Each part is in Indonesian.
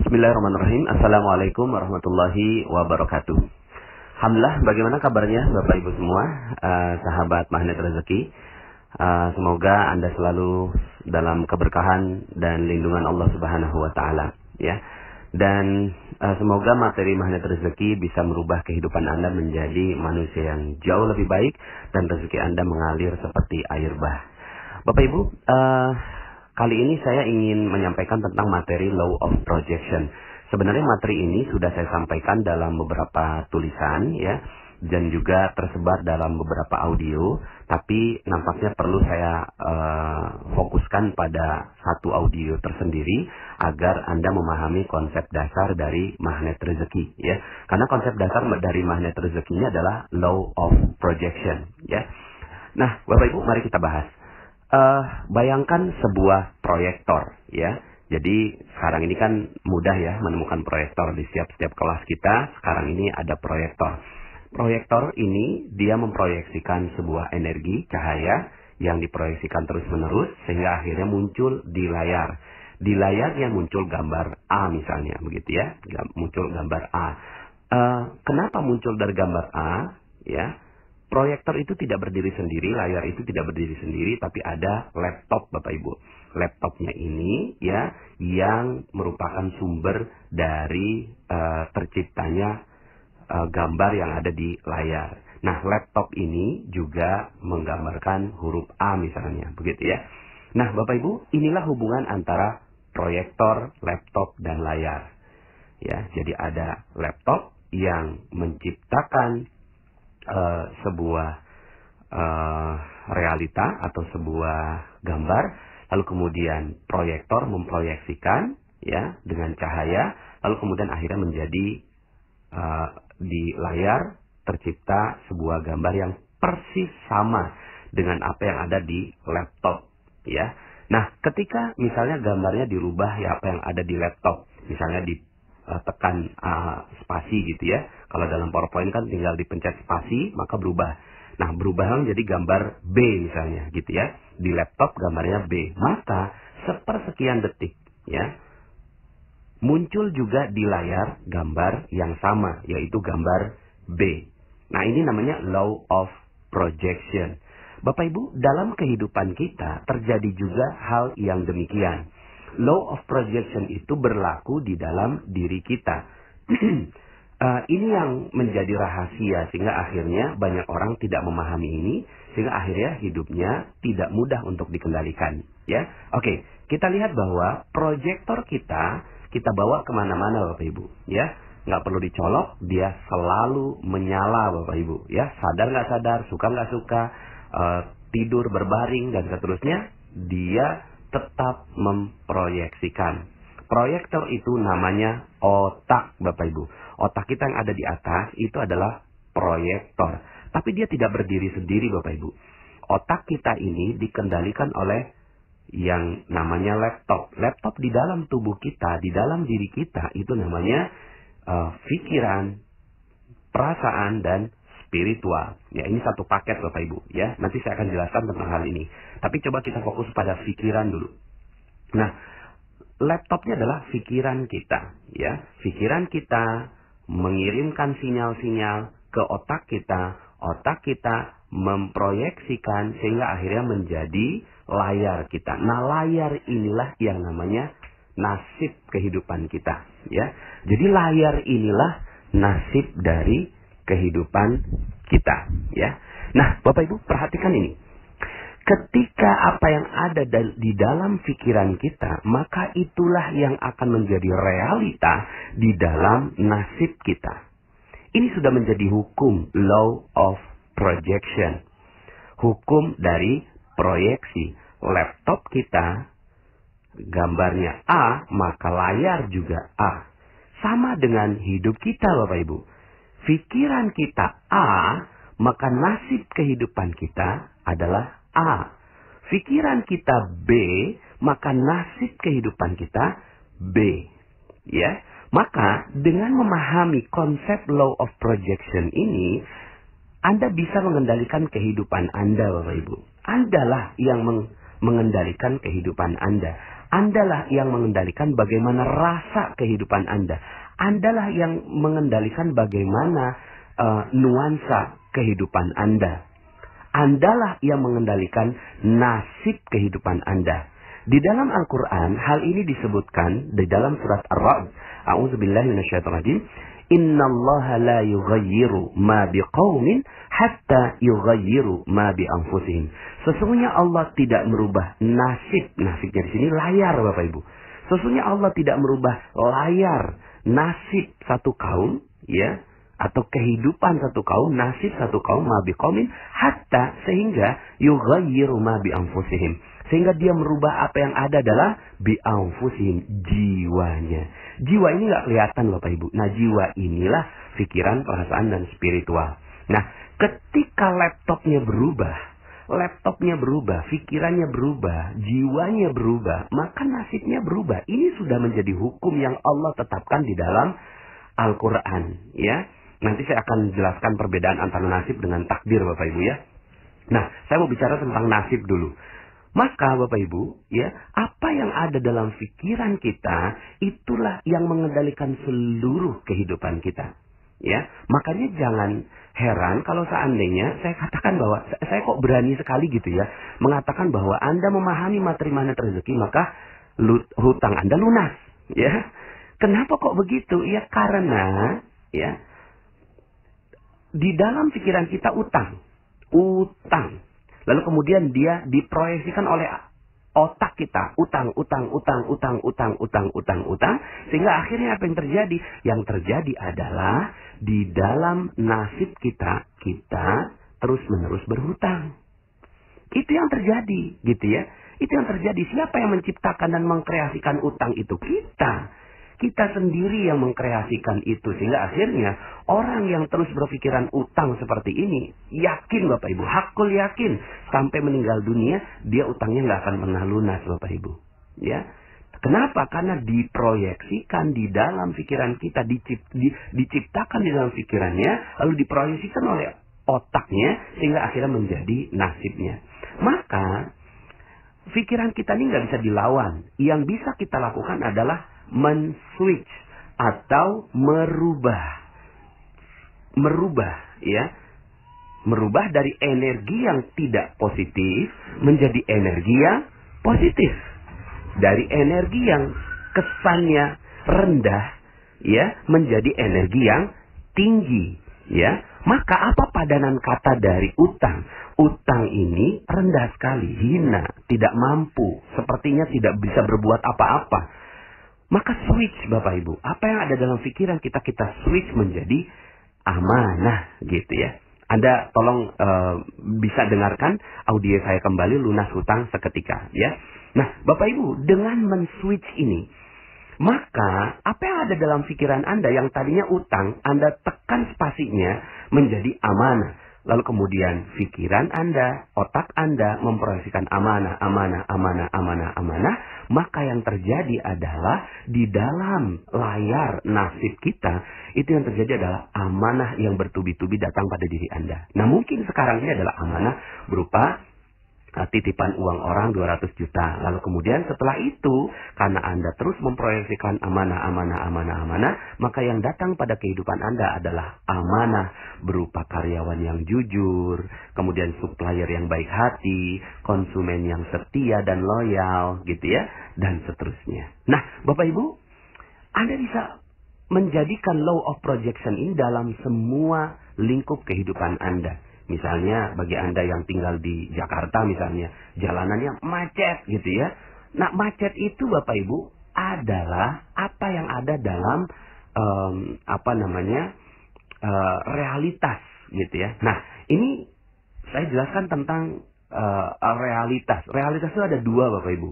Bismillahirrahmanirrahim. Assalamualaikum warahmatullahi wabarakatuh. Alhamdulillah, bagaimana kabarnya Bapak Ibu semua, sahabat Magnet Rezeki? Semoga Anda selalu dalam keberkahan dan lindungan Allah Subhanahu wa taala, ya. Dan semoga materi Magnet Rezeki bisa merubah kehidupan Anda menjadi manusia yang jauh lebih baik dan rezeki Anda mengalir seperti air bah. Bapak Ibu, kali ini saya ingin menyampaikan tentang materi Law of Projection. Sebenarnya materi ini sudah saya sampaikan dalam beberapa tulisan, ya, dan juga tersebar dalam beberapa audio. Tapi nampaknya perlu saya fokuskan pada satu audio tersendiri agar Anda memahami konsep dasar dari magnet rezeki, ya. Karena konsep dasar dari magnet rezekinya adalah Law of Projection, ya. Nah, Bapak Ibu, mari kita bahas. Bayangkan sebuah proyektor, ya. Jadi sekarang ini kan mudah ya menemukan proyektor di setiap kelas kita. Sekarang ini ada proyektor. Proyektor ini dia memproyeksikan sebuah energi cahaya yang diproyeksikan terus-menerus sehingga akhirnya muncul di layar. Di layarnya muncul gambar A misalnya, begitu ya. Muncul gambar A. Kenapa muncul dari gambar A? Ya. Proyektor itu tidak berdiri sendiri, layar itu tidak berdiri sendiri, tapi ada laptop Bapak Ibu. Laptopnya ini ya yang merupakan sumber dari terciptanya gambar yang ada di layar. Nah, laptop ini juga menggambarkan huruf A misalnya, begitu ya. Nah, Bapak Ibu, inilah hubungan antara proyektor, laptop, dan layar. Ya, jadi ada laptop yang menciptakan sebuah realita atau sebuah gambar, lalu kemudian proyektor memproyeksikan ya dengan cahaya, lalu kemudian akhirnya menjadi di layar tercipta sebuah gambar yang persis sama dengan apa yang ada di laptop, ya. Nah, ketika misalnya gambarnya dirubah ya apa yang ada di laptop, misalnya tekan spasi gitu ya. Kalau dalam PowerPoint kan tinggal dipencet spasi maka berubah. Nah, berubah menjadi gambar B misalnya gitu ya. Di laptop gambarnya B. Maka sepersekian detik ya muncul juga di layar gambar yang sama, yaitu gambar B. Nah, ini namanya Law of Projection. Bapak Ibu, dalam kehidupan kita terjadi juga hal yang demikian. Law of Projection itu berlaku di dalam diri kita. Ini yang menjadi rahasia sehingga akhirnya banyak orang tidak memahami ini sehingga akhirnya hidupnya tidak mudah untuk dikendalikan. Ya, oke, kita lihat bahwa proyektor kita bawa kemana-mana Bapak Ibu. Ya, nggak perlu dicolok, dia selalu menyala Bapak Ibu. Ya, sadar nggak sadar, suka nggak suka, tidur berbaring dan seterusnya, dia tetap memproyeksikan. Proyektor itu namanya otak Bapak Ibu. Otak kita yang ada di atas itu adalah proyektor. Tapi dia tidak berdiri sendiri Bapak Ibu. Otak kita ini dikendalikan oleh yang namanya laptop. Laptop di dalam tubuh kita, di dalam diri kita itu namanya pikiran, perasaan, dan spiritual. Ya, ini satu paket Bapak Ibu ya. Nanti saya akan jelaskan tentang hal ini. Tapi coba kita fokus pada pikiran dulu. Nah, laptopnya adalah pikiran kita ya. Pikiran kita mengirimkan sinyal-sinyal ke otak kita memproyeksikan sehingga akhirnya menjadi layar kita. Nah, layar inilah yang namanya nasib kehidupan kita ya. Jadi layar inilah nasib dari kehidupan kita ya. Nah, Bapak Ibu perhatikan ini. Ketika apa yang ada di dalam pikiran kita, maka itulah yang akan menjadi realita di dalam nasib kita. Ini sudah menjadi hukum Law of Projection. Hukum dari proyeksi. Laptop kita gambarnya A, maka layar juga A. Sama dengan hidup kita Bapak Ibu. Pikiran kita A, maka nasib kehidupan kita adalah A. Pikiran kita B, maka nasib kehidupan kita B. Ya. Maka dengan memahami konsep Law of Projection ini, Anda bisa mengendalikan kehidupan Anda Bapak Ibu. Andalah yang mengendalikan kehidupan Anda. Andalah yang mengendalikan bagaimana rasa kehidupan Anda. Andalah yang mengendalikan bagaimana nuansa kehidupan Anda. Andalah yang mengendalikan nasib kehidupan Anda. Di dalam Al-Quran, hal ini disebutkan di dalam surat Ar-Ra'd. A'udzubillahi minasyaitonirrajim. Innallaha la yughayyiru ma biqaumin hatta yughayyiru ma bi anfusihim. Sesungguhnya Allah tidak merubah nasib. Nasibnya di sini layar, Bapak Ibu. Sesungguhnya Allah tidak merubah layar nasib satu kaum, ya, atau kehidupan satu kaum, nasib satu kaum, ma biqaumin hatta, sehingga yughayyiru ma bi anfusihim, sehingga dia merubah apa yang ada dalam bi anfusihim, jiwanya. Jiwa ini nggak kelihatan, Bapak Ibu. Nah, jiwa inilah pikiran, perasaan, dan spiritual. Nah, ketika laptopnya berubah, pikirannya berubah, jiwanya berubah, maka nasibnya berubah. Ini sudah menjadi hukum yang Allah tetapkan di dalam Al-Quran, ya. Nanti saya akan jelaskan perbedaan antara nasib dengan takdir, Bapak Ibu, ya. Nah, saya mau bicara tentang nasib dulu. Maka Bapak Ibu, ya, apa yang ada dalam pikiran kita, itulah yang mengendalikan seluruh kehidupan kita. Ya, makanya jangan heran kalau seandainya saya katakan bahwa saya kok berani sekali gitu ya, mengatakan bahwa Anda memahami materi magnet rezeki, maka hutang Anda lunas. Ya, kenapa kok begitu? Ya karena, ya, di dalam pikiran kita utang. Lalu kemudian dia diproyeksikan oleh otak kita, utang, sehingga akhirnya apa yang terjadi? Yang terjadi adalah di dalam nasib kita terus-menerus berhutang. Itu yang terjadi, gitu ya. Itu yang terjadi. Siapa yang menciptakan dan mengkreasikan utang itu? Kita sendiri yang mengkreasikan itu. Sehingga akhirnya orang yang terus berpikiran utang seperti ini, yakin Bapak Ibu, hakul yakin, sampai meninggal dunia, dia utangnya nggak akan pernah lunas, Bapak Ibu. Ya, kenapa? Karena diproyeksikan di dalam pikiran kita, diciptakan di dalam pikirannya, lalu diproyeksikan oleh otaknya, sehingga akhirnya menjadi nasibnya. Maka pikiran kita ini nggak bisa dilawan. Yang bisa kita lakukan adalah men-switch atau merubah, ya, merubah dari energi yang tidak positif menjadi energi yang positif, dari energi yang kesannya rendah, ya, menjadi energi yang tinggi, ya. Maka apa padanan kata dari utang? Utang ini rendah sekali, hina, tidak mampu, sepertinya tidak bisa berbuat apa-apa. Maka switch, Bapak Ibu. Apa yang ada dalam pikiran kita switch menjadi amanah, gitu ya. Anda tolong bisa dengarkan audio saya kembali, lunas hutang seketika, ya. Nah, Bapak Ibu, dengan men-switch ini, maka apa yang ada dalam pikiran Anda yang tadinya utang, Anda tekan spasinya menjadi amanah. Lalu kemudian pikiran Anda, otak Anda memproyeksikan amanah. Maka yang terjadi adalah di dalam layar nasib kita, itu yang terjadi adalah amanah yang bertubi-tubi datang pada diri Anda. Nah, mungkin sekarang ini adalah amanah berupa titipan uang orang 200 juta. Lalu kemudian setelah itu, karena Anda terus memproyeksikan amanah, maka yang datang pada kehidupan Anda adalah amanah berupa karyawan yang jujur, kemudian supplier yang baik hati, konsumen yang setia dan loyal, gitu ya, dan seterusnya. Nah, Bapak Ibu, Anda bisa menjadikan law of projection ini dalam semua lingkup kehidupan Anda. Misalnya bagi Anda yang tinggal di Jakarta misalnya, jalanannya macet gitu ya. Nah, macet itu Bapak Ibu adalah apa yang ada dalam realitas gitu ya. Nah, ini saya jelaskan tentang realitas. Realitas itu ada dua Bapak Ibu.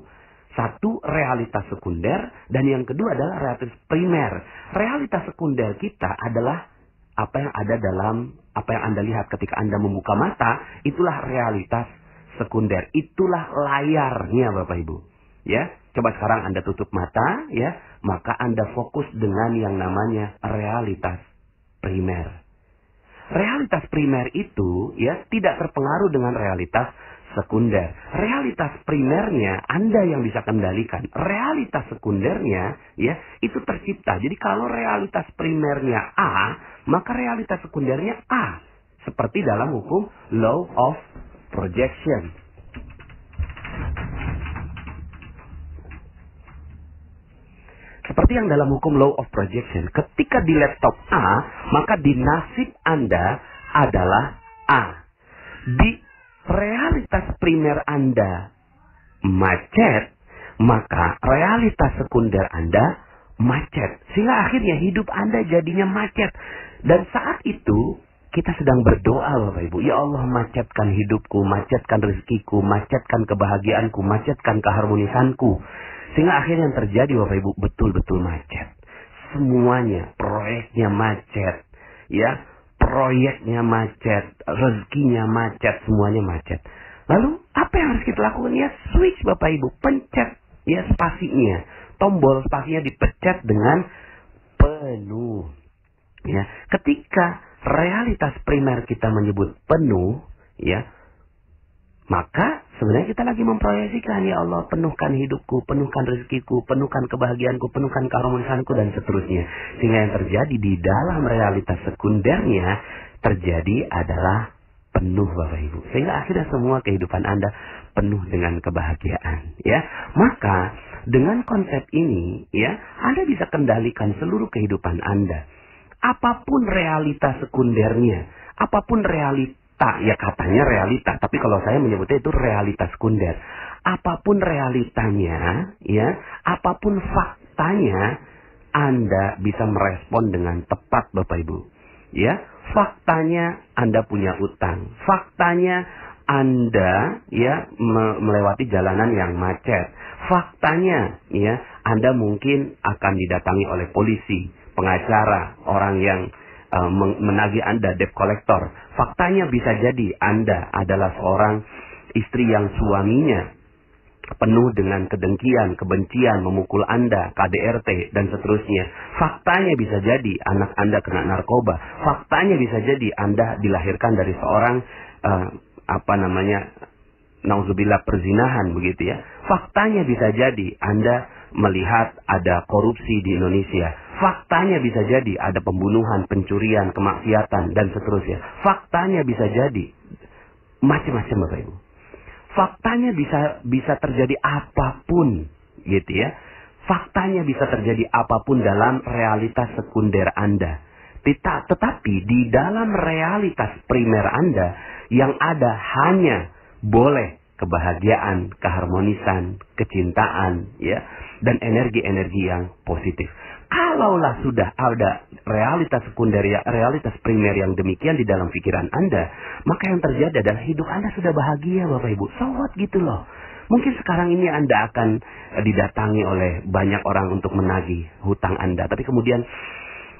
Satu, realitas sekunder, dan yang kedua adalah realitas primer. Realitas sekunder kita adalah apa yang ada dalam apa yang Anda lihat ketika Anda membuka mata, itulah realitas sekunder. Itulah layarnya Bapak Ibu. Ya, coba sekarang Anda tutup mata, ya, maka Anda fokus dengan yang namanya realitas primer. Realitas primer itu, ya, tidak terpengaruh dengan realitas sekunder. Realitas primernya Anda yang bisa kendalikan. Realitas sekundernya ya itu tercipta. Jadi kalau realitas primernya A, maka realitas sekundernya A. Seperti dalam hukum law of projection. Seperti yang dalam hukum law of projection, ketika di laptop A, maka di nasib Anda adalah A. Di realitas primer Anda macet, maka realitas sekunder Anda macet. Sehingga akhirnya hidup Anda jadinya macet. Dan saat itu kita sedang berdoa Bapak Ibu. Ya Allah, macetkan hidupku, macetkan rezekiku, macetkan kebahagiaanku, macetkan keharmonisanku. Sehingga akhirnya yang terjadi Bapak Ibu betul-betul macet. Semuanya, proyeknya macet. Ya, proyeknya macet, rezekinya macet, semuanya macet. Lalu apa yang harus kita lakukan? Ya switch Bapak Ibu, pencet ya spasinya. Tombol spasinya dipencet dengan penuh. Ya, ketika realitas primer kita menyebut penuh, ya, maka sebenarnya kita lagi memproyeksikan, ya Allah, penuhkan hidupku, penuhkan rezekiku, penuhkan kebahagiaanku, penuhkan keharmonisanku, dan seterusnya. Sehingga yang terjadi di dalam realitas sekundernya terjadi adalah penuh Bapak Ibu. Sehingga akhirnya semua kehidupan Anda penuh dengan kebahagiaan. Ya, maka dengan konsep ini, ya, Anda bisa kendalikan seluruh kehidupan Anda. Apapun realitas sekundernya, apapun realita, ya katanya realita, tapi kalau saya menyebutnya itu realitas sekunder. Apapun realitanya, ya, apapun faktanya, Anda bisa merespon dengan tepat Bapak Ibu. Ya, faktanya Anda punya utang. Faktanya Anda ya melewati jalanan yang macet. Faktanya ya Anda mungkin akan didatangi oleh polisi, pengacara, orang yang menagih Anda, debt collector. Faktanya bisa jadi Anda adalah seorang istri yang suaminya penuh dengan kedengkian, kebencian, memukul Anda, KDRT, dan seterusnya. Faktanya bisa jadi anak Anda kena narkoba. Faktanya bisa jadi Anda dilahirkan dari seorang nauzubillah perzinahan begitu ya. Faktanya bisa jadi Anda melihat ada korupsi di Indonesia. Faktanya bisa jadi ada pembunuhan, pencurian, kemaksiatan, dan seterusnya. Faktanya bisa jadi macam-macam Bapak Ibu. Faktanya bisa terjadi apapun, gitu ya. Faktanya bisa terjadi apapun dalam realitas sekunder Anda. Tetapi di dalam realitas primer Anda, yang ada hanya boleh kebahagiaan, keharmonisan, kecintaan, ya, dan energi-energi yang positif. Kalaulah sudah ada realitas sekunder, realitas primer yang demikian di dalam pikiran Anda, maka yang terjadi adalah hidup Anda sudah bahagia Bapak Ibu. So what gitu loh. Mungkin sekarang ini Anda akan didatangi oleh banyak orang untuk menagih hutang Anda. Tapi kemudian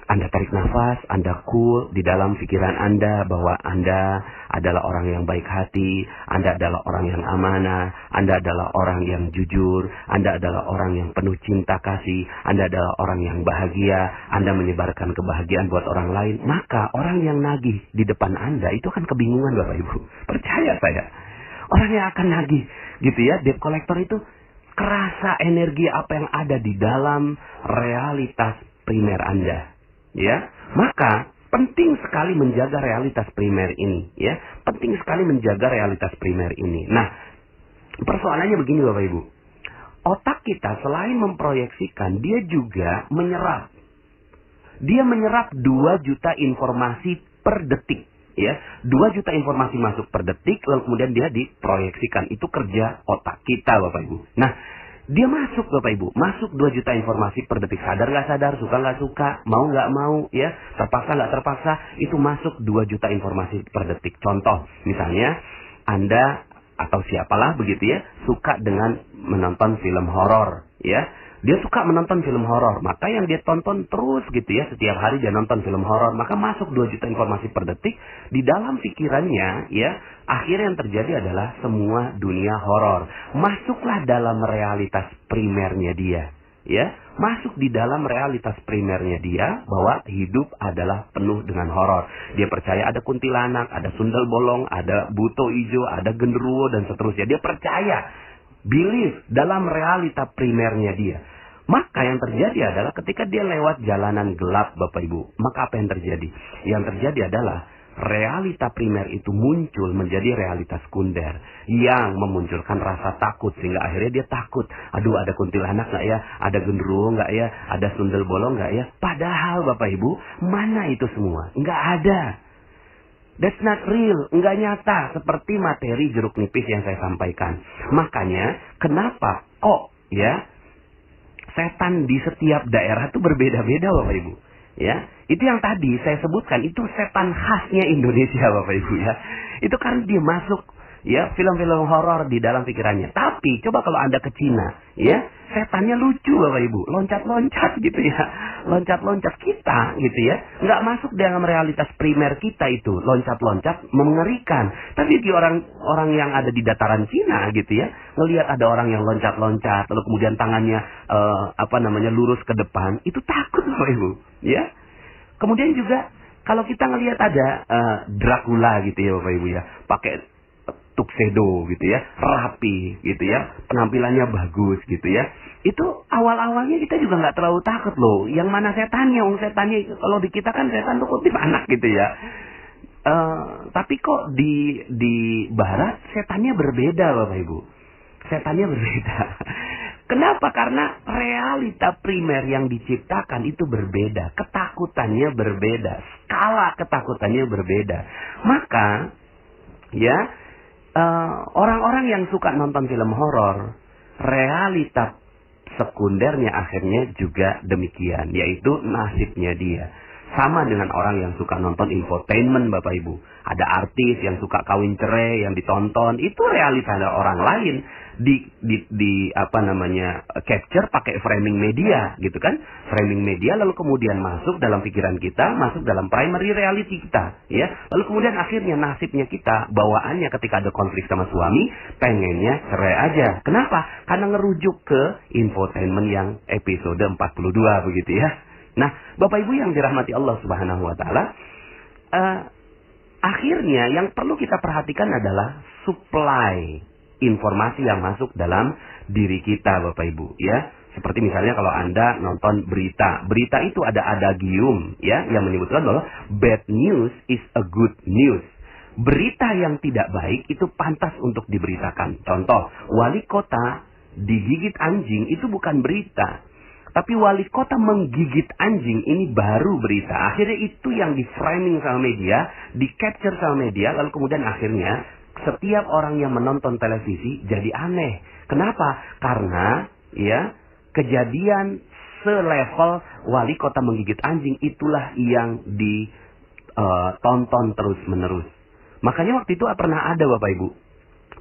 Anda tarik nafas, Anda cool di dalam pikiran Anda bahwa Anda adalah orang yang baik hati, Anda adalah orang yang amanah, Anda adalah orang yang jujur, Anda adalah orang yang penuh cinta kasih, Anda adalah orang yang bahagia, Anda menyebarkan kebahagiaan buat orang lain. Maka orang yang nagih di depan Anda itu akan kebingungan Bapak Ibu. Percaya saya. Orang yang akan nagih gitu ya, debt collector itu kerasa energi apa yang ada di dalam realitas primer Anda. Ya, maka penting sekali menjaga realitas primer ini, ya. Penting sekali menjaga realitas primer ini. Nah, persoalannya begini Bapak Ibu. Otak kita selain memproyeksikan, dia juga menyerap. Dia menyerap 2 juta informasi per detik, ya. 2 juta informasi masuk per detik, lalu kemudian dia diproyeksikan. Itu kerja otak kita Bapak Ibu. Nah, dia masuk Bapak Ibu, masuk 2 juta informasi per detik, sadar nggak sadar, suka nggak suka, mau nggak mau, ya, terpaksa nggak terpaksa, itu masuk 2 juta informasi per detik. Contoh, misalnya Anda atau siapalah begitu ya, suka dengan menonton film horor, ya. Dia suka menonton film horor, maka yang dia tonton terus gitu ya, setiap hari dia nonton film horor, maka masuk 2 juta informasi per detik di dalam pikirannya, ya. Akhirnya yang terjadi adalah semua dunia horor. Masuklah dalam realitas primernya dia, ya. masuk di dalam realitas primernya dia bahwa hidup adalah penuh dengan horor. Dia percaya ada kuntilanak, ada sundel bolong, ada buto ijo, ada genderuwo dan seterusnya. Dia percaya, believe dalam realita primernya dia. Maka yang terjadi adalah ketika dia lewat jalanan gelap, Bapak Ibu, maka apa yang terjadi? Yang terjadi adalah realita primer itu muncul menjadi realita sekunder yang memunculkan rasa takut, sehingga akhirnya dia takut. Aduh, ada kuntilanak nggak ya? Ada genderuwo nggak ya? Ada sundel bolong nggak ya? Padahal Bapak Ibu, mana itu semua? Nggak ada. That's not real, nggak nyata seperti materi jeruk nipis yang saya sampaikan. Makanya kenapa kok ya setan di setiap daerah itu berbeda-beda, Bapak Ibu? Ya, itu yang tadi saya sebutkan, itu setan khasnya Indonesia, Bapak Ibu ya. Itu kan dia masuk ya film-film horor di dalam pikirannya. Tapi coba kalau Anda ke Cina, ya, setannya lucu, Bapak Ibu, loncat-loncat gitu ya. Loncat-loncat kita gitu ya. Nggak masuk dalam realitas primer kita itu, loncat-loncat mengerikan. Tapi di orang yang ada di dataran Cina gitu ya, ngelihat ada orang yang loncat-loncat lalu kemudian tangannya lurus ke depan, itu takut, Bapak Ibu, ya. Kemudian juga kalau kita ngelihat ada Dracula gitu ya, Bapak Ibu ya, pakai tuxedo gitu ya, rapi gitu ya, penampilannya bagus gitu ya. Itu awal-awalnya kita juga nggak terlalu takut loh. Yang mana setannya? Setannya kalau di kita kan setan tuh kutip anak gitu ya. Tapi kok di Barat setannya berbeda, Bapak Ibu. Setannya berbeda. Kenapa? Karena realita primer yang diciptakan itu berbeda. Ketakutannya berbeda. Skala ketakutannya berbeda. Maka ya orang-orang yang suka nonton film horor, realita sekundernya akhirnya juga demikian, yaitu nasibnya dia. Sama dengan orang yang suka nonton infotainment, Bapak Ibu. Ada artis yang suka kawin cerai yang ditonton, itu realita orang lain capture pakai framing media gitu kan. Framing media lalu kemudian masuk dalam pikiran kita, masuk dalam primary reality kita, ya. Lalu kemudian akhirnya nasibnya kita, bawaannya ketika ada konflik sama suami, pengennya cerai aja. Kenapa? Karena ngerujuk ke infotainment yang episode 42 begitu ya. Nah, Bapak Ibu yang dirahmati Allah Subhanahu wa taala, akhirnya yang perlu kita perhatikan adalah supply informasi yang masuk dalam diri kita, Bapak Ibu ya. Seperti misalnya kalau Anda nonton berita itu ada adagium ya yang menyebutkan bahwa bad news is a good news. Berita yang tidak baik itu pantas untuk diberitakan. Contoh, wali kota digigit anjing itu bukan berita. Tapi wali kota menggigit anjing ini baru berita. Akhirnya itu yang di-framing sama media, di-capture sama media, lalu kemudian akhirnya setiap orang yang menonton televisi jadi aneh. Kenapa? Karena ya kejadian selevel wali kota menggigit anjing itulah yang ditonton terus-menerus. Makanya waktu itu pernah ada, Bapak Ibu,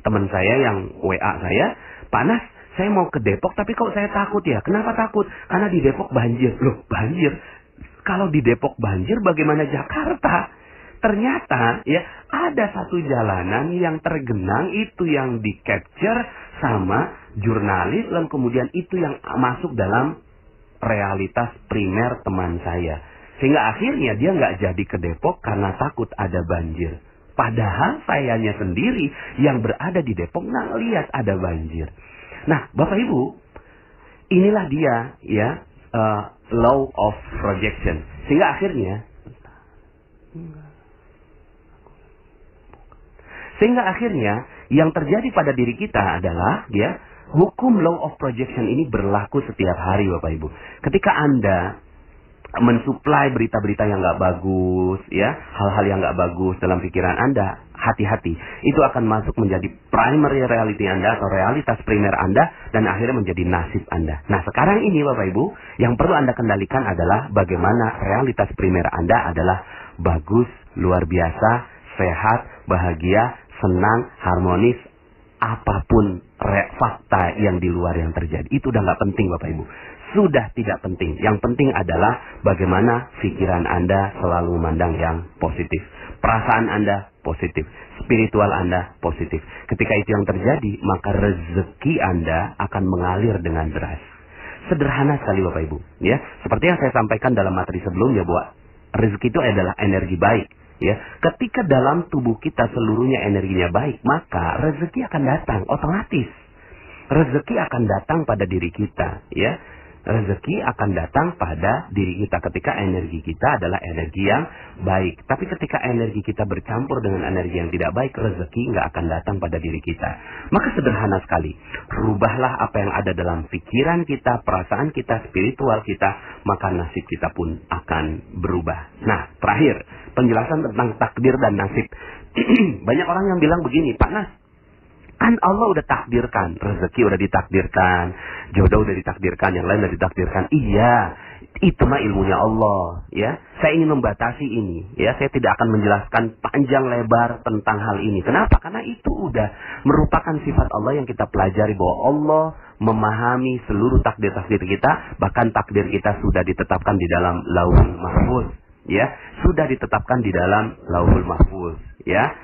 teman saya yang WA saya, "Panas, saya mau ke Depok tapi kok saya takut ya." "Kenapa takut?" "Karena di Depok banjir." "Loh, banjir? Kalau di Depok banjir bagaimana Jakarta?" Ternyata ya ada satu jalanan yang tergenang, itu yang di-capture sama jurnalis, dan kemudian itu yang masuk dalam realitas primer teman saya. Sehingga akhirnya dia nggak jadi ke Depok karena takut ada banjir. Padahal sayanya sendiri yang berada di Depok nggak lihat ada banjir. Nah, Bapak Ibu, inilah dia ya law of projection. Sehingga akhirnya yang terjadi pada diri kita adalah ya hukum law of projection ini berlaku setiap hari, Bapak Ibu. Ketika Anda mensuplai berita-berita yang nggak bagus, ya hal-hal yang nggak bagus dalam pikiran Anda, hati-hati. Itu akan masuk menjadi primary reality Anda atau realitas primer Anda dan akhirnya menjadi nasib Anda. Nah, sekarang ini Bapak Ibu, yang perlu Anda kendalikan adalah bagaimana realitas primer Anda adalah bagus, luar biasa, sehat, bahagia, senang, harmonis, apapun fakta yang di luar yang terjadi. Itu udah nggak penting, Bapak Ibu. Sudah tidak penting. Yang penting adalah bagaimana pikiran Anda selalu memandang yang positif. Perasaan Anda positif. Spiritual Anda positif. Ketika itu yang terjadi, maka rezeki Anda akan mengalir dengan deras. Sederhana sekali Bapak Ibu, ya. Seperti yang saya sampaikan dalam materi sebelumnya bahwa rezeki itu adalah energi baik, ya. Ketika dalam tubuh kita seluruhnya energinya baik, maka rezeki akan datang otomatis. Rezeki akan datang pada diri kita, ya. Rezeki akan datang pada diri kita ketika energi kita adalah energi yang baik. Tapi ketika energi kita bercampur dengan energi yang tidak baik, rezeki nggak akan datang pada diri kita. Maka sederhana sekali, rubahlah apa yang ada dalam pikiran kita, perasaan kita, spiritual kita, maka nasib kita pun akan berubah. Nah, terakhir, penjelasan tentang takdir dan nasib. Banyak orang yang bilang begini, Pak Nas, kan Allah udah takdirkan, rezeki udah ditakdirkan, jodoh udah ditakdirkan, yang lain udah ditakdirkan. Iya, itu mah ilmunya Allah, ya. Saya ingin membatasi ini, ya. Saya tidak akan menjelaskan panjang lebar tentang hal ini. Kenapa? Karena itu udah merupakan sifat Allah yang kita pelajari, bahwa Allah memahami seluruh takdir-takdir kita, bahkan takdir kita sudah ditetapkan di dalam Lauhul Mahfuz, ya. Sudah ditetapkan di dalam Lauhul Mahfuz, ya.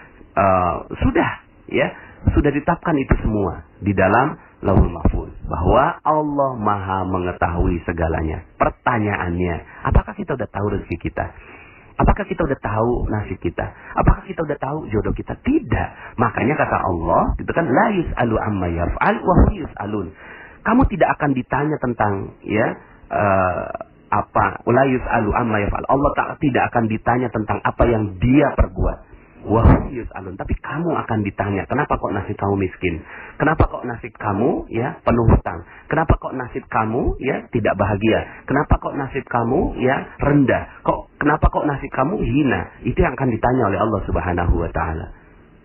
Sudah ditetapkan itu semua di dalam Lauhul Mahfuz, bahwa Allah Maha mengetahui segalanya. Pertanyaannya, apakah kita udah tahu rezeki kita? Apakah kita udah tahu nasib kita? Apakah kita udah tahu jodoh kita? Tidak. Makanya kata Allah, itu kan la yus'alu amma yaf'al wa hum yus'alun. Kamu tidak akan ditanya tentang la yus'alu amma yaf'al. Allah tidak akan ditanya tentang apa yang dia perbuat. Wahum yus'alun, tapi kamu akan ditanya, kenapa kok nasib kamu miskin? Kenapa kok nasib kamu ya penuh hutang? Kenapa kok nasib kamu ya tidak bahagia? Kenapa kok nasib kamu ya rendah? Kenapa kok nasib kamu hina? Itu yang akan ditanya oleh Allah Subhanahu wa taala.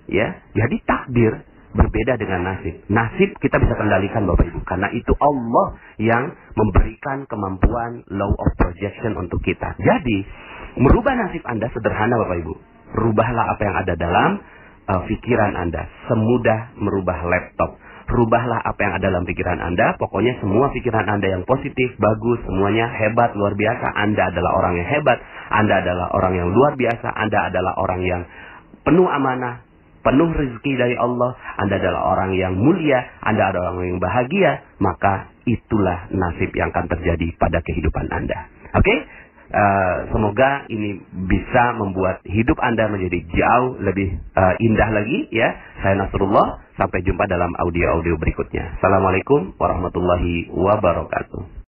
Ya, jadi takdir berbeda dengan nasib. Nasib kita bisa kendalikan Bapak Ibu, karena itu Allah yang memberikan kemampuan law of projection untuk kita. Jadi, merubah nasib Anda sederhana Bapak Ibu. Rubahlah apa yang ada dalam pikiran Anda. Semudah merubah laptop. Rubahlah apa yang ada dalam pikiran Anda. Pokoknya semua pikiran Anda yang positif, bagus, semuanya hebat, luar biasa. Anda adalah orang yang hebat. Anda adalah orang yang luar biasa. Anda adalah orang yang penuh amanah, penuh rezeki dari Allah. Anda adalah orang yang mulia. Anda adalah orang yang bahagia. Maka itulah nasib yang akan terjadi pada kehidupan Anda. Oke? Semoga ini bisa membuat hidup Anda menjadi jauh lebih indah lagi, ya. Saya Nasrullah, sampai jumpa dalam audio-audio berikutnya. Assalamualaikum warahmatullahi wabarakatuh.